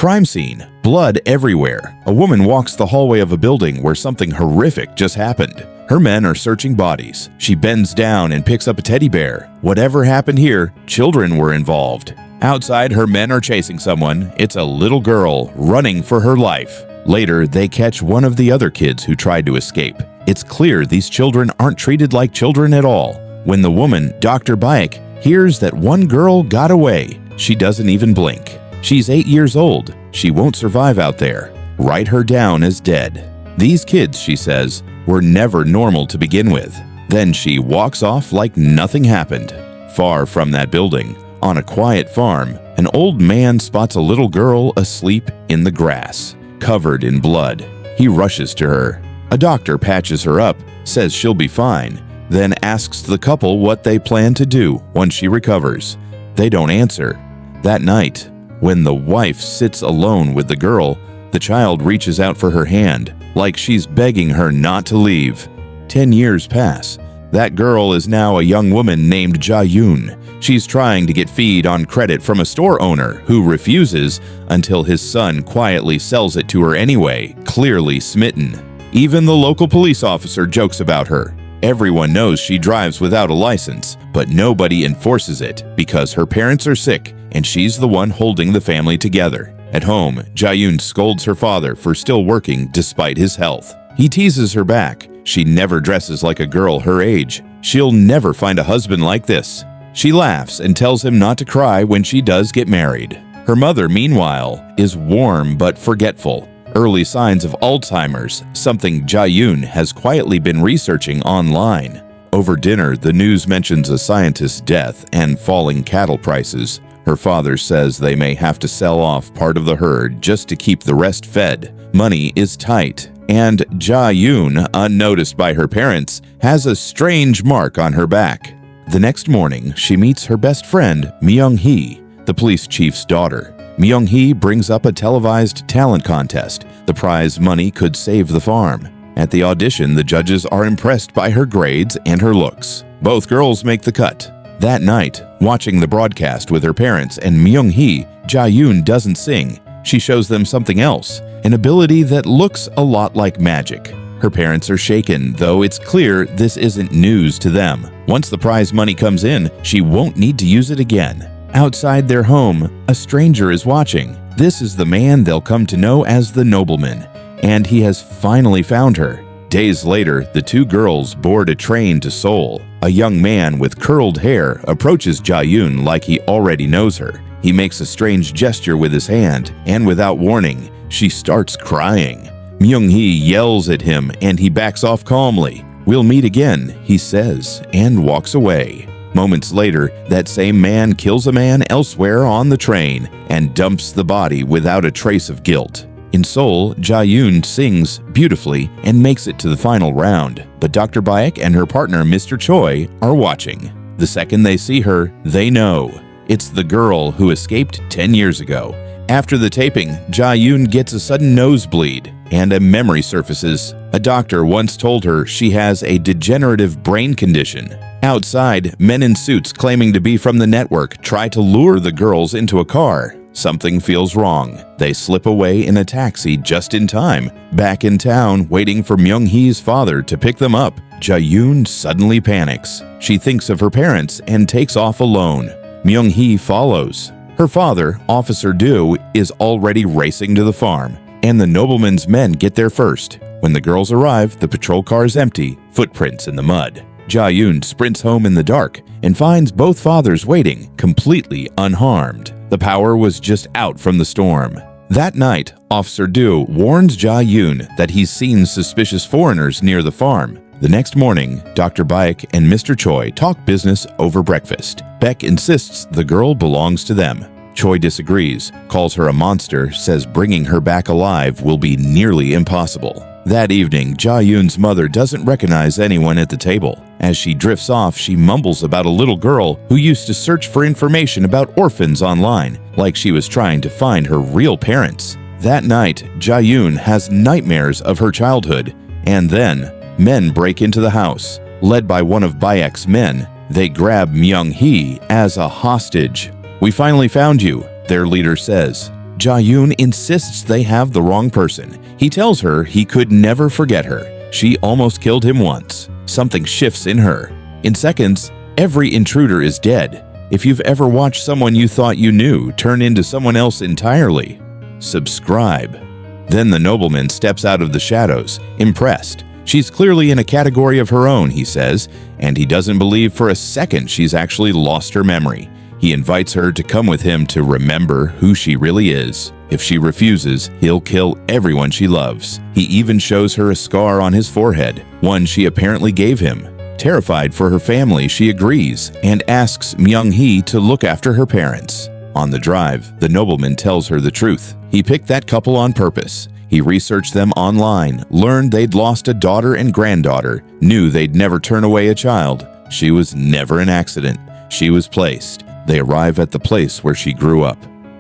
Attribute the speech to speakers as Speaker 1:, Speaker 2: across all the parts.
Speaker 1: crime scene. Blood everywhere. A woman walks the hallway of a building where something horrific just happened. Her men are searching bodies. She bends down and picks up a teddy bear. Whatever happened here, children were involved. Outside, her men are chasing someone. It's a little girl running for her life. Later, they catch one of the other kids who tried to escape. It's clear these children aren't treated like children at all. When the woman, Dr. Bayek, hears that one girl got away, she doesn't even blink. She's 8 years old. She won't survive out there. Write her down as dead. These kids, she says, were never normal to begin with. Then she walks off like nothing happened. Far from that building, on a quiet farm, an old man spots a little girl asleep in the grass, covered in blood. He rushes to her. A doctor patches her up, says she'll be fine, then asks the couple what they plan to do once she recovers. They don't answer. That night, when the wife sits alone with the girl, the child reaches out for her hand, like she's begging her not to leave. 10 years pass. That girl is now a young woman named Ja-yoon. She's trying to get feed on credit from a store owner who refuses until his son quietly sells it to her anyway, clearly smitten. Even the local police officer jokes about her. Everyone knows she drives without a license, but nobody enforces it because her parents are sick and she's the one holding the family together. At home, Ja-yoon scolds her father for still working despite his health. He teases her back. She never dresses like a girl her age. She'll never find a husband like this. She laughs and tells him not to cry when she does get married. Her mother, meanwhile, is warm but forgetful. Early signs of Alzheimer's, something Ja-yoon has quietly been researching online. Over dinner, the news mentions a scientist's death and falling cattle prices. Her father says they may have to sell off part of the herd just to keep the rest fed. Money is tight, and Ja-yoon, unnoticed by her parents, has a strange mark on her back. The next morning, she meets her best friend, Myung-hee, the police chief's daughter. Myung-hee brings up a televised talent contest. The prize money could save the farm. At the audition, the judges are impressed by her grades and her looks. Both girls make the cut. That night, watching the broadcast with her parents and Myung-hee, Ja-yoon doesn't sing. She shows them something else, an ability that looks a lot like magic. Her parents are shaken, though it's clear this isn't news to them. Once the prize money comes in, she won't need to use it again. Outside their home, a stranger is watching. This is the man they'll come to know as the nobleman, and he has finally found her. Days later, the two girls board a train to Seoul. A young man with curled hair approaches Ja-yoon like he already knows her. He makes a strange gesture with his hand, and without warning, she starts crying. Myung-hee yells at him, and he backs off calmly. "We'll meet again," he says, and walks away. Moments later, that same man kills a man elsewhere on the train and dumps the body without a trace of guilt. In Seoul, Ja-yoon sings beautifully and makes it to the final round, but Dr. Bayek and her partner Mr. Choi are watching. The second they see her, they know. It's the girl who escaped 10 years ago. After the taping, Ja-yoon gets a sudden nosebleed, and a memory surfaces. A doctor once told her she has a degenerative brain condition. Outside, men in suits claiming to be from the network try to lure the girls into a car. Something feels wrong. They slip away in a taxi just in time. Back in town, waiting for Myung-hee's father to pick them up, Ja-yoon suddenly panics. She thinks of her parents and takes off alone. Myung-hee follows. Her father, Officer Do, is already racing to the farm, and the nobleman's men get there first. When the girls arrive, the patrol car is empty, footprints in the mud. Ja-yoon sprints home in the dark and finds both fathers waiting, completely unharmed. The power was just out from the storm. That night, Officer Do warns Ja-yoon that he's seen suspicious foreigners near the farm. The next morning, Dr. Bayek and Mr. Choi talk business over breakfast. Beck insists the girl belongs to them. Choi disagrees, calls her a monster, says bringing her back alive will be nearly impossible. That evening, Ja-yoon's mother doesn't recognize anyone at the table. As she drifts off, she mumbles about a little girl who used to search for information about orphans online, like she was trying to find her real parents. That night, Ja-yoon has nightmares of her childhood, and then men break into the house. Led by one of Bayek's men, they grab Myung-hee as a hostage. "We finally found you," their leader says. Ja-yoon insists they have the wrong person. He tells her he could never forget her. She almost killed him once. Something shifts in her. In seconds, every intruder is dead. If you've ever watched someone you thought you knew turn into someone else entirely, subscribe. Then the nobleman steps out of the shadows, impressed. She's clearly in a category of her own, he says, and he doesn't believe for a second she's actually lost her memory. He invites her to come with him to remember who she really is. If she refuses, he'll kill everyone she loves. He even shows her a scar on his forehead, one she apparently gave him. Terrified for her family, she agrees and asks Myung-hee to look after her parents. On the drive, the nobleman tells her the truth. He picked that couple on purpose. He researched them online, learned they'd lost a daughter and granddaughter, knew they'd never turn away a child. She was never an accident. She was placed. They arrive at the place where she grew up.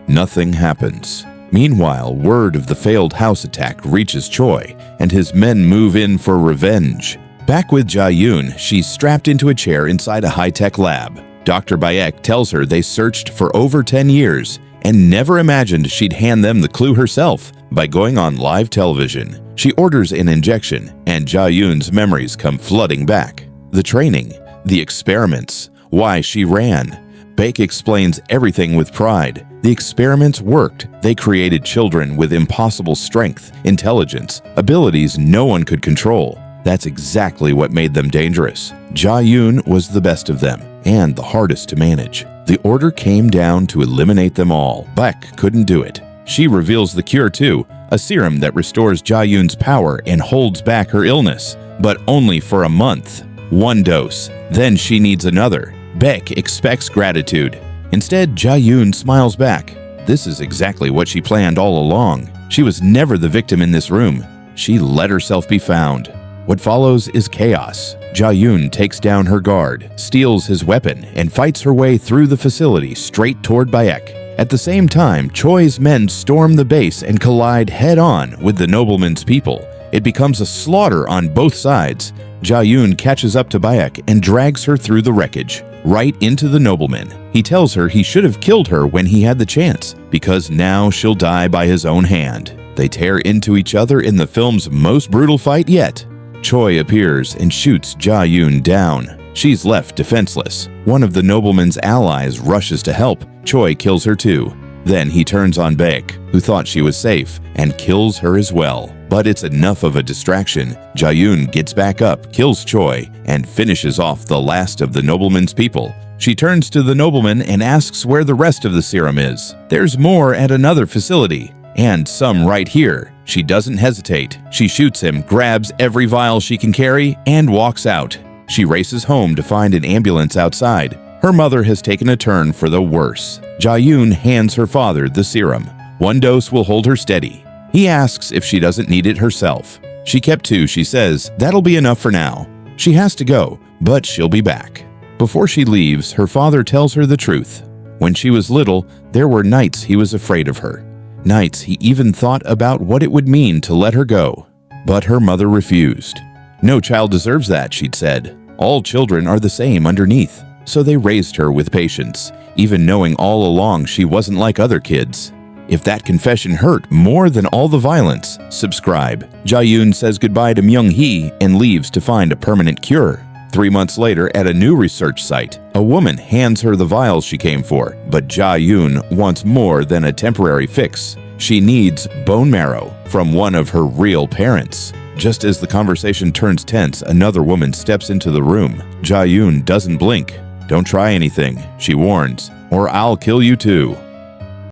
Speaker 1: Nothing happens. Meanwhile, word of the failed house attack reaches Choi, and his men move in for revenge. Back with Ja-yoon, she's strapped into a chair inside a high-tech lab. Dr. Bayek tells her they searched for over 10 years and never imagined she'd hand them the clue herself by going on live television. She orders an injection, and Ja-yoon's memories come flooding back. The training, the experiments, why she ran. Baek explains everything with pride. The experiments worked. They created children with impossible strength, intelligence, abilities no one could control. That's exactly what made them dangerous. Ja-yoon was the best of them, and the hardest to manage. The order came down to eliminate them all. Baek couldn't do it. She reveals the cure too, a serum that restores Ja-yoon's power and holds back her illness, but only for a month. One dose. Then she needs another. Baek expects gratitude. Instead, Ja-yoon smiles back. This is exactly what she planned all along. She was never the victim in this room. She let herself be found. What follows is chaos. Ja-yoon takes down her guard, steals his weapon, and fights her way through the facility straight toward Bayek. At the same time, Choi's men storm the base and collide head-on with the nobleman's people. It becomes a slaughter on both sides. Ja-yoon catches up to Bayek and drags her through the wreckage, right into the nobleman. He tells her he should have killed her when he had the chance, because now she'll die by his own hand. They tear into each other in the film's most brutal fight yet. Choi appears and shoots Ja-yoon down. She's left defenseless. One of the nobleman's allies rushes to help. Choi kills her too. Then he turns on Baek, who thought she was safe, and kills her as well. But it's enough of a distraction. Ja-yoon gets back up, kills Choi, and finishes off the last of the nobleman's people. She turns to the nobleman and asks where the rest of the serum is. There's more at another facility, and some right here. She doesn't hesitate. She shoots him, grabs every vial she can carry, and walks out. She races home to find an ambulance outside. Her mother has taken a turn for the worse. Ja-yoon hands her father the serum. One dose will hold her steady. He asks if she doesn't need it herself. She kept 2, she says. That'll be enough for now. She has to go, but she'll be back. Before she leaves, her father tells her the truth. When she was little, there were nights he was afraid of her. Nights he even thought about what it would mean to let her go. But her mother refused. No child deserves that, she'd said. All children are the same underneath. So they raised her with patience, even knowing all along she wasn't like other kids. If that confession hurt more than all the violence, subscribe. Ja-yoon says goodbye to Myung-hee and leaves to find a permanent cure. 3 months later, at a new research site, a woman hands her the vials she came for, but Ja-yoon wants more than a temporary fix. She needs bone marrow from one of her real parents. Just as the conversation turns tense, another woman steps into the room. Ja-yoon doesn't blink. Don't try anything, she warns, or I'll kill you too.